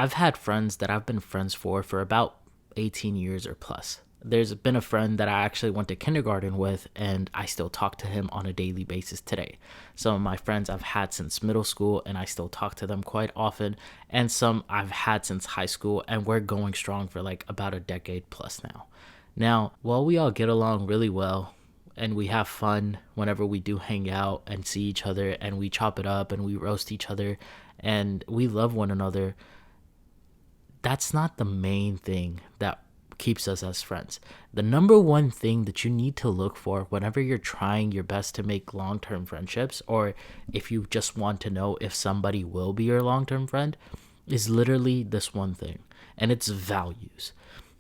I've had friends that I've been friends for about 18 years or plus. There's been a friend that I actually went to kindergarten with, and I still talk to him on a daily basis today. Some of my friends I've had since middle school, and I still talk to them quite often. And some I've had since high school, and we're going strong for like about a decade plus now. Now, while we all get along really well, and we have fun whenever we do hang out and see each other, and we chop it up and we roast each other, and we love one another, that's not the main thing that keeps us as friends. The number one thing that you need to look for whenever you're trying your best to make long term friendships, or if you just want to know if somebody will be your long term friend, is literally this one thing, and it's values.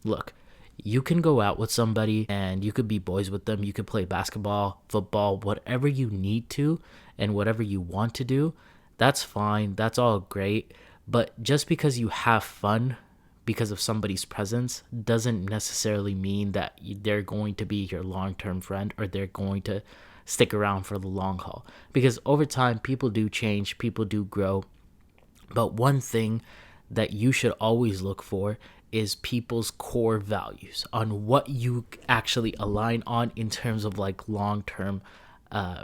Look, you can go out with somebody and you could be boys with them, you could play basketball, football, whatever you need to, and whatever you want to do. That's fine, that's all great. But just because you have fun because of somebody's presence doesn't necessarily mean that they're going to be your long-term friend, or they're going to stick around for the long haul. Because over time, people do change, people do grow. But one thing that you should always look for is people's core values, on what you actually align on in terms of like long-term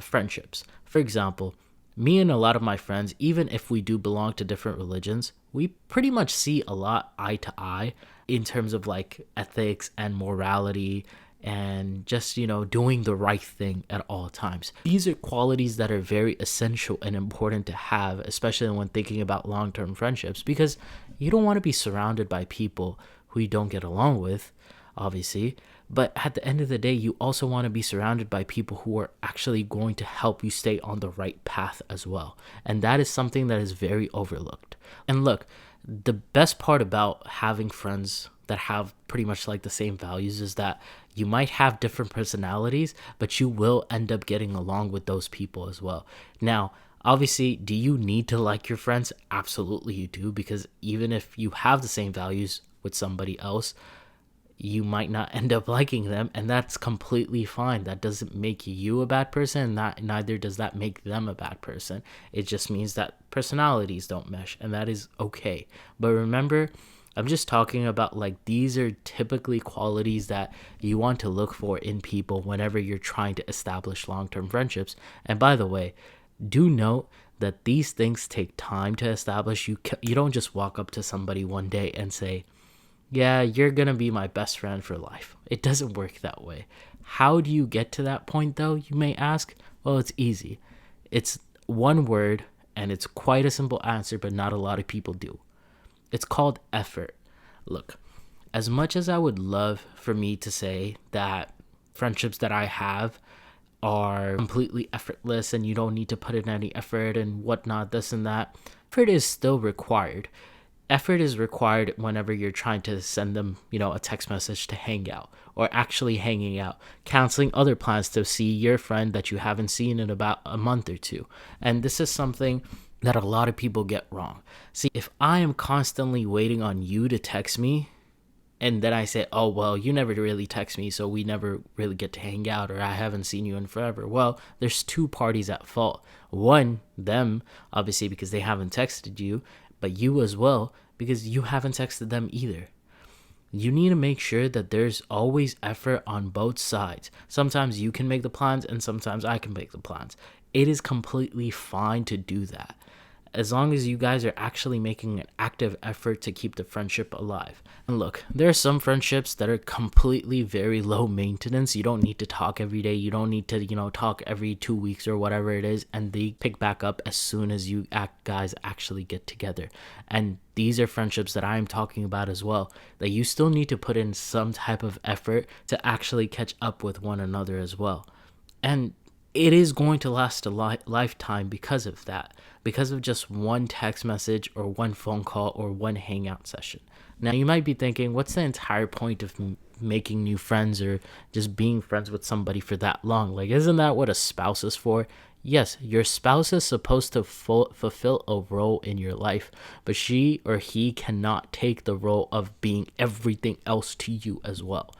friendships. For example, me and a lot of my friends, even if we do belong to different religions, we pretty much see a lot eye to eye in terms of like ethics and morality, and just, doing the right thing at all times. These are qualities that are very essential and important to have, especially when thinking about long-term friendships, because you don't want to be surrounded by people who you don't get along with, obviously. But at the end of the day, you also want to be surrounded by people who are actually going to help you stay on the right path as well. And that is something that is very overlooked. And look, the best part about having friends that have pretty much like the same values is that you might have different personalities, but you will end up getting along with those people as well. Now, obviously, do you need to like your friends? Absolutely you do, because even if you have the same values with somebody else, you might not end up liking them, and that's completely fine. That doesn't make you a bad person, neither does that make them a bad person. It just means that personalities don't mesh, and that is okay. But remember, I'm just talking about like these are typically qualities that you want to look for in people whenever you're trying to establish long-term friendships. And by the way, do note that these things take time to establish. You don't just walk up to somebody one day and say, yeah, you're going to be my best friend for life. It doesn't work that way. How do you get to that point, though, you may ask? Well, it's easy. It's one word, and it's quite a simple answer, but not a lot of people do. It's called effort. Look, as much as I would love for me to say that friendships that I have are completely effortless and you don't need to put in any effort and whatnot, this and that, effort is still required. Effort is required whenever you're trying to send them, a text message to hang out, or actually hanging out, canceling other plans to see your friend that you haven't seen in about a month or two. And this is something that a lot of people get wrong. See, if I am constantly waiting on you to text me, and then I say, oh, well, you never really text me, so we never really get to hang out, or I haven't seen you in forever. Well, there's two parties at fault. One, them, obviously, because they haven't texted you, but you as well, because you haven't texted them either. You need to make sure that there's always effort on both sides. Sometimes you can make the plans, and sometimes I can make the plans. It is completely fine to do that, as long as you guys are actually making an active effort to keep the friendship alive. And look, there are some friendships that are completely very low maintenance. You don't need to talk every day. You don't need to, talk every 2 weeks or whatever it is, and they pick back up as soon as you guys actually get together. And these are friendships that I'm talking about as well, that you still need to put in some type of effort to actually catch up with one another as well. And it is going to last a lifetime because of that, because of just one text message or one phone call or one hangout session. Now, you might be thinking, what's the entire point of making new friends or just being friends with somebody for that long? Like, isn't that what a spouse is for? Yes, your spouse is supposed to fulfill a role in your life, but she or he cannot take the role of being everything else to you as well.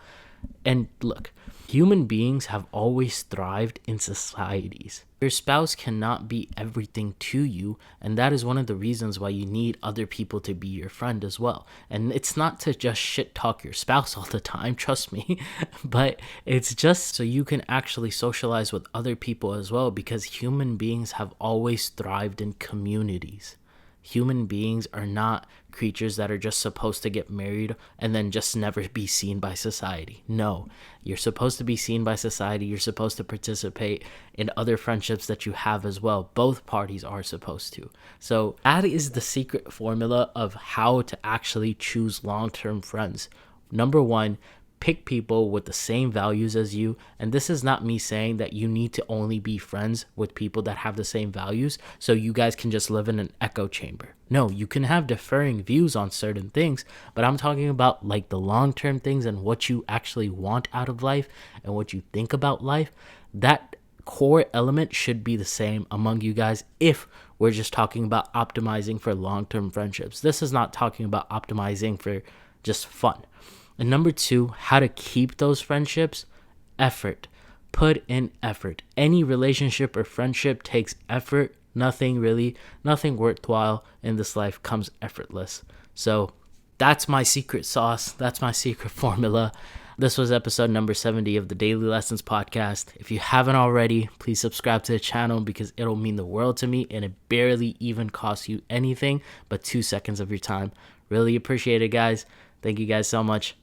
And look, human beings have always thrived in societies. Your spouse cannot be everything to you, and that is one of the reasons why you need other people to be your friend as well. And it's not to just shit talk your spouse all the time, trust me, but it's just so you can actually socialize with other people as well, because human beings have always thrived in communities. Human beings are not creatures that are just supposed to get married and then just never be seen by society. No, you're supposed to be seen by society. You're supposed to participate in other friendships that you have as well. Both parties are supposed to. So that is the secret formula of how to actually choose long-term friends. Number one, pick people with the same values as you. And this is not me saying that you need to only be friends with people that have the same values so you guys can just live in an echo chamber. No, you can have differing views on certain things, but I'm talking about like the long-term things and what you actually want out of life and what you think about life. That core element should be the same among you guys if we're just talking about optimizing for long-term friendships. This is not talking about optimizing for just fun. And number two, how to keep those friendships: effort. Put in effort. Any relationship or friendship takes effort. Nothing worthwhile in this life comes effortless. So that's my secret sauce. That's my secret formula. This was episode number 70 of the Daily Lessons podcast. If you haven't already, please subscribe to the channel because it'll mean the world to me, and it barely even costs you anything but 2 seconds of your time. Really appreciate it, guys. Thank you guys so much.